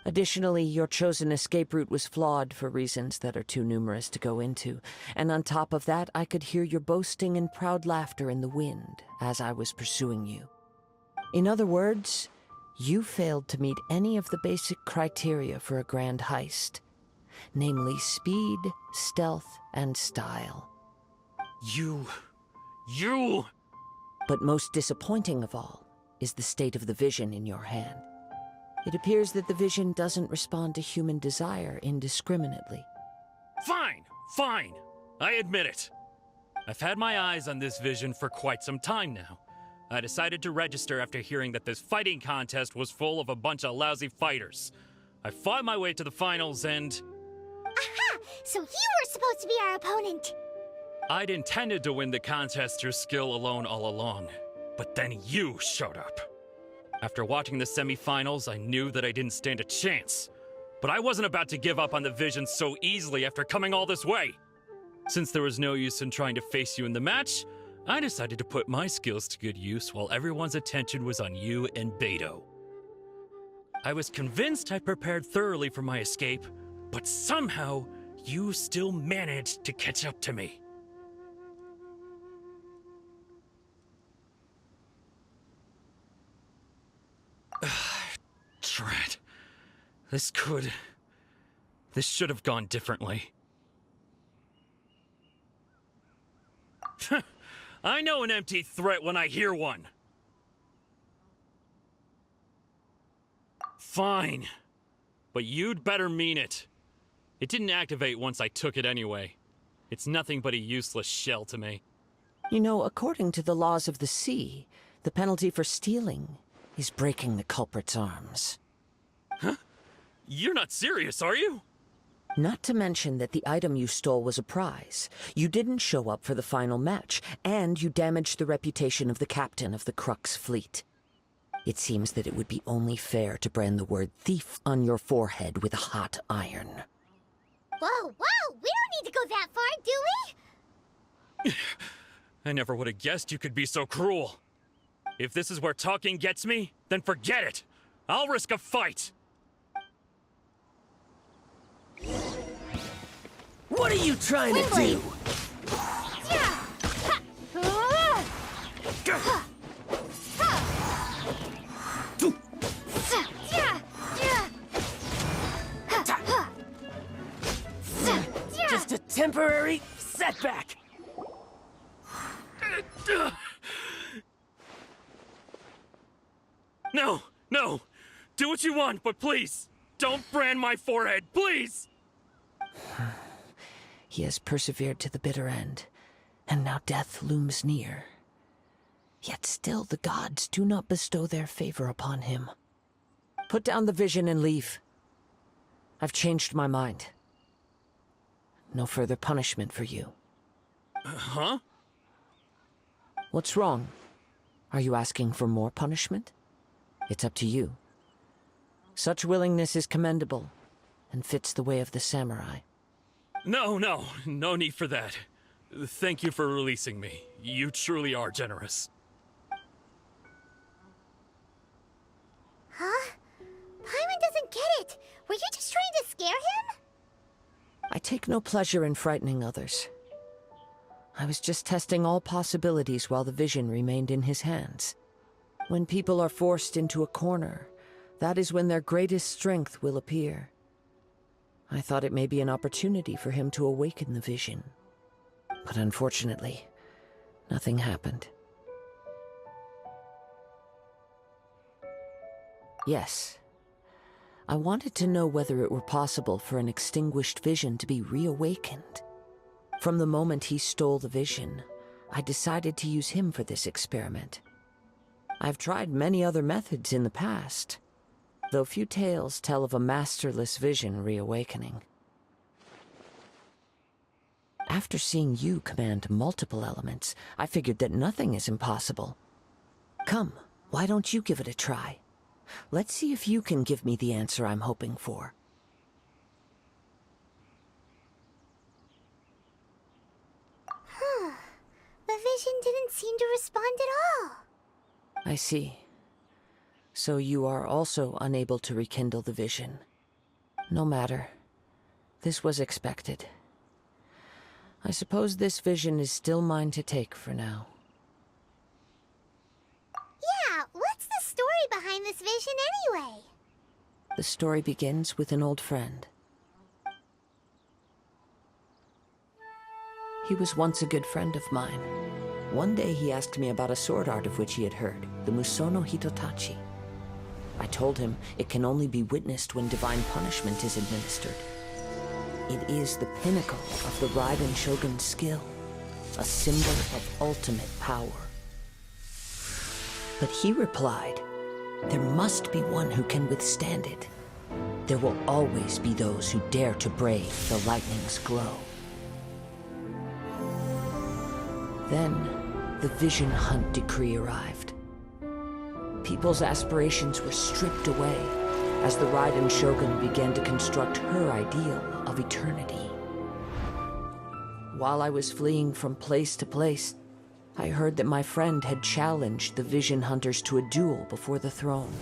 Additionally, your chosen escape route was flawed for reasons that are too numerous to go into, and on top of that, I could hear your boasting and proud laughter in the wind as I was pursuing you. In other words, you failed to meet any of the basic criteria for a grand heist, namely speed, stealth, and style. You... But most disappointing of all is the state of the vision in your hand. It appears that the vision doesn't respond to human desire indiscriminately. Fine, fine. I admit it. I've had my eyes on this vision for quite some time now. I decided to register after hearing that this fighting contest was full of a bunch of lousy fighters. I fought my way to the finals and... Aha! So you were supposed to be our opponent! I'd intended to win the contest through skill alone all along, but then you showed up. After watching the semi-finals, I knew that I didn't stand a chance. But I wasn't about to give up on the vision so easily after coming all this way. Since there was no use in trying to face you in the match, I decided to put my skills to good use while everyone's attention was on you and Beto. I was convinced I'd prepared thoroughly for my escape, but somehow, you still managed to catch up to me. Drat. This should have gone differently. I know an empty threat when I hear one. Fine. But you'd better mean it. It didn't activate once I took it anyway. It's nothing but a useless shell to me. You know, according to the laws of the sea, the penalty for stealing is breaking the culprit's arms. Huh? You're not serious, are you? Not to mention that the item you stole was a prize. You didn't show up for the final match, and you damaged the reputation of the captain of the Crux fleet. It seems that it would be only fair to brand the word thief on your forehead with a hot iron. Whoa, whoa! We don't need to go that far, do we? I never would have guessed you could be so cruel. If this is where talking gets me, then forget it. I'll risk a fight. What are you trying to do? Just a temporary setback. No, no. Do what you want, but please, don't brand my forehead, please! He has persevered to the bitter end, and now death looms near. Yet still the gods do not bestow their favor upon him. Put down the vision and leave. I've changed my mind. No further punishment for you. Huh? What's wrong? Are you asking for more punishment? It's up to you. Such willingness is commendable, and fits the way of the samurai. No need for that. Thank you for releasing me. You truly are generous. Huh? Paimon doesn't get it. Were you just trying to scare him? I take no pleasure in frightening others. I was just testing all possibilities while the vision remained in his hands. When people are forced into a corner, that is when their greatest strength will appear. I thought it may be an opportunity for him to awaken the vision. But unfortunately, nothing happened. Yes, I wanted to know whether it were possible for an extinguished vision to be reawakened. From the moment he stole the vision, I decided to use him for this experiment. I've tried many other methods in the past, though few tales tell of a masterless vision reawakening. After seeing you command multiple elements, I figured that nothing is impossible. Come, why don't you give it a try? Let's see if you can give me the answer I'm hoping for. The vision didn't seem to respond at all. I see. So you are also unable to rekindle the vision. No matter. This was expected. I suppose this vision is still mine to take for now. Yeah, what's the story behind this vision anyway? The story begins with an old friend. He was once a good friend of mine. One day he asked me about a sword art of which he had heard, the Musono Hitotachi. I told him it can only be witnessed when divine punishment is administered. It is the pinnacle of the Raiden Shogun's skill, a symbol of ultimate power. But he replied, there must be one who can withstand it. There will always be those who dare to brave the lightning's glow. Then, the Vision Hunt decree arrived. People's aspirations were stripped away as the Raiden Shogun began to construct her ideal of eternity. While I was fleeing from place to place, I heard that my friend had challenged the Vision Hunters to a duel before the throne.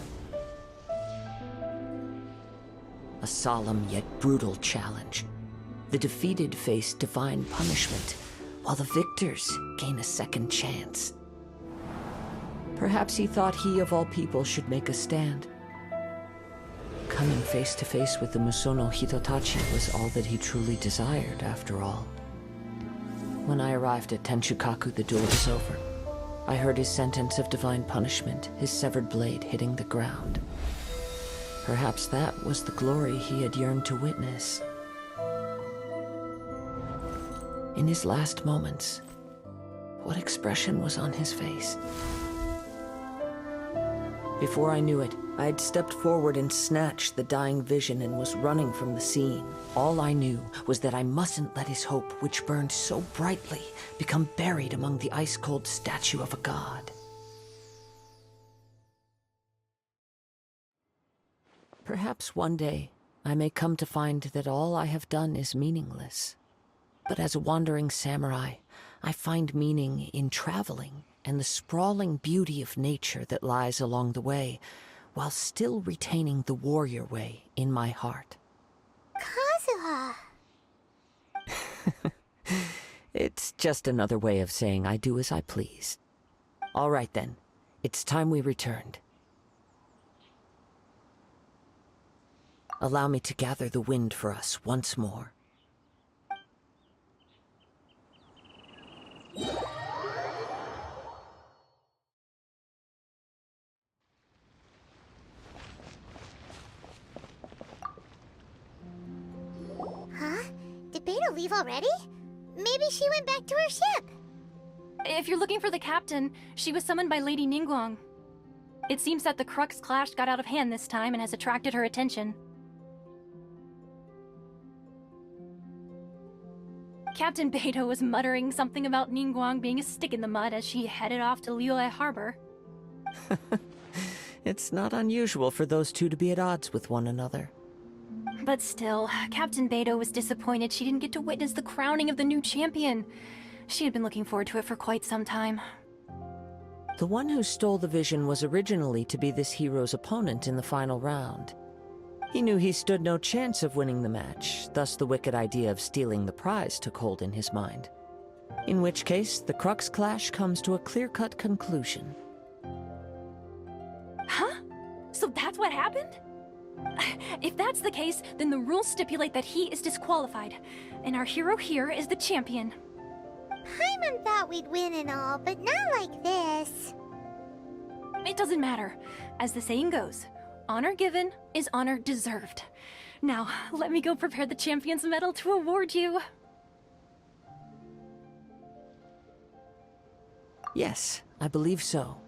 A solemn yet brutal challenge. The defeated face divine punishment, while the victors gain a second chance. Perhaps he thought he of all people should make a stand. Coming face to face with the Musono Hitotachi was all that he truly desired, after all. When I arrived at Tenchukaku, the duel was over. I heard his sentence of divine punishment, his severed blade hitting the ground. Perhaps that was the glory he had yearned to witness. In his last moments, what expression was on his face? Before I knew it, I had stepped forward and snatched the dying vision and was running from the scene. All I knew was that I mustn't let his hope, which burned so brightly, become buried among the ice-cold statue of a god. Perhaps one day, I may come to find that all I have done is meaningless. But as a wandering samurai, I find meaning in traveling and the sprawling beauty of nature that lies along the way, while still retaining the warrior way in my heart. Kazuha! It's just another way of saying I do as I please. All right then, it's time we returned. Allow me to gather the wind for us once more. Huh? Did Beta leave already? Maybe she went back to her ship. If you're looking for the captain, she was summoned by Lady Ningguang. It seems that the Crux clash got out of hand this time and has attracted her attention. Captain Beidou was muttering something about Ningguang being a stick in the mud as she headed off to Liyue Harbor. It's not unusual for those two to be at odds with one another. But still, Captain Beidou was disappointed she didn't get to witness the crowning of the new champion. She had been looking forward to it for quite some time. The one who stole the vision was originally to be this hero's opponent in the final round. He knew he stood no chance of winning the match, thus the wicked idea of stealing the prize took hold in his mind. In which case, the Crux clash comes to a clear-cut conclusion. Huh? So that's what happened? If that's the case, then the rules stipulate that he is disqualified, and our hero here is the champion. Paimon thought we'd win and all, but not like this. It doesn't matter. As the saying goes, Honor given is honor deserved. Now, let me go prepare the Champion's Medal to award you. Yes, I believe so.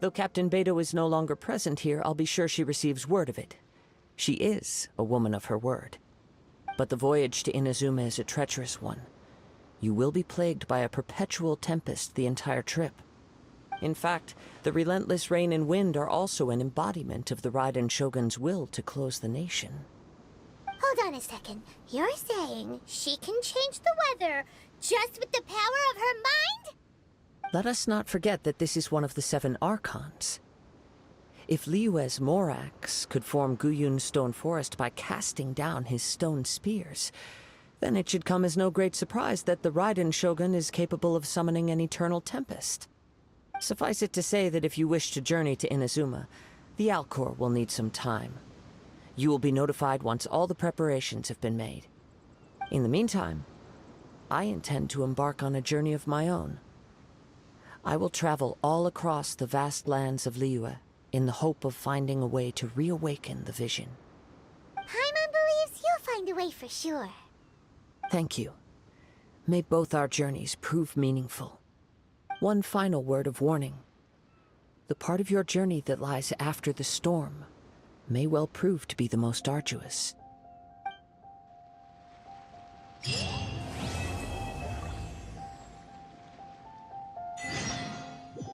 Though Captain Beto is no longer present here, I'll be sure she receives word of it. She is a woman of her word. But the voyage to Inazuma is a treacherous one. You will be plagued by a perpetual tempest the entire trip. In fact, the relentless rain and wind are also an embodiment of the Raiden Shogun's will to close the nation. Hold on a second. You're saying she can change the weather just with the power of her mind? Let us not forget that this is one of the 7 Archons. If Liyue's Morax could form Guyun's stone forest by casting down his stone spears, then it should come as no great surprise that the Raiden Shogun is capable of summoning an eternal tempest. Suffice it to say that if you wish to journey to Inazuma, the Alcor will need some time. You will be notified once all the preparations have been made. In the meantime, I intend to embark on a journey of my own. I will travel all across the vast lands of Liyue in the hope of finding a way to reawaken the vision. Paimon believes you'll find a way for sure. Thank you. May both our journeys prove meaningful. One final word of warning. The part of your journey that lies after the storm may well prove to be the most arduous.